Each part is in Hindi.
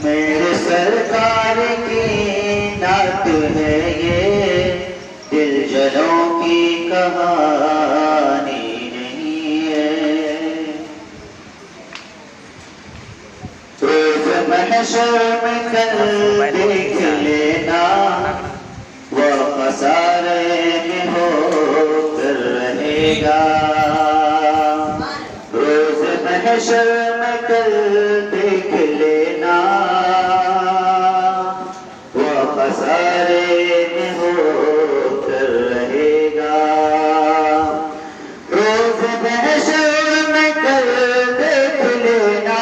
मेरे सरकार की नात है ये, दिल जलों की कहानी नहीं है। रोज महशर में कल देख लेना, वो खसारे में हो कर रहेगा। रोज महशर में कल देख लेना, वो खसारे में हो कर रहेगा। रोज महशर में कल देख लेना,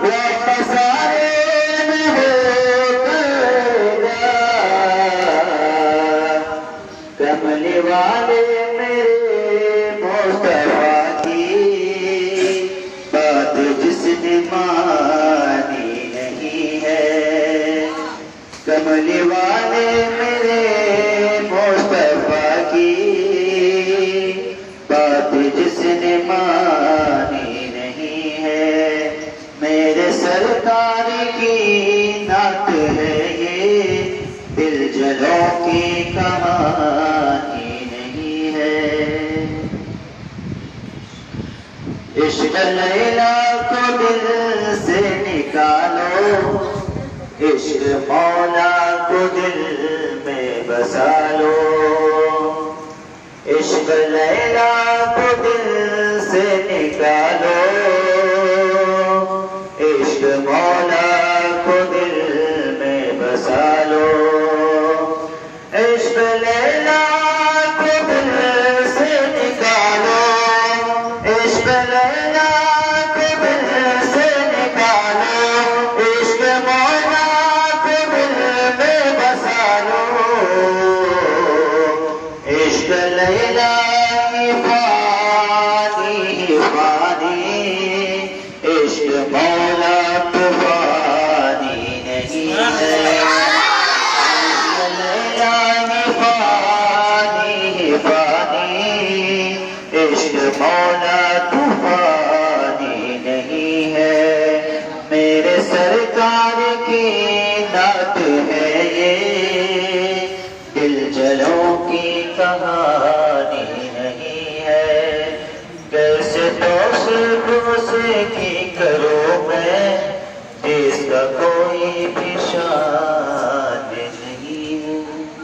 वो खसारे में हो कर रहेगा। कमली वाले मेरे मुस्तफा की बात जिसने मानी नहीं है। कमली वाले मेरे मुस्तफा की बात जिसने मानी नहीं है। मेरे सरकार की नात है ये, दिल जलों की कहानी नहीं है। इश्क लैला को दिल से निकालो, इश्क मौला को दिल में बसा लो। इश्क लैला को दिल से निकालो, इश्क मौला को दिल में बसा लो। इश्क लैला को दिल से निकालो, इश्क लैला को दिल से निकालो। इश्क मौला को दिल में बसा लो। इश्क लैला की फानी फानी, इश्क मौला तूफानी नहीं है। इश्क लैला की फानी फानी, इश्क मौला तूफानी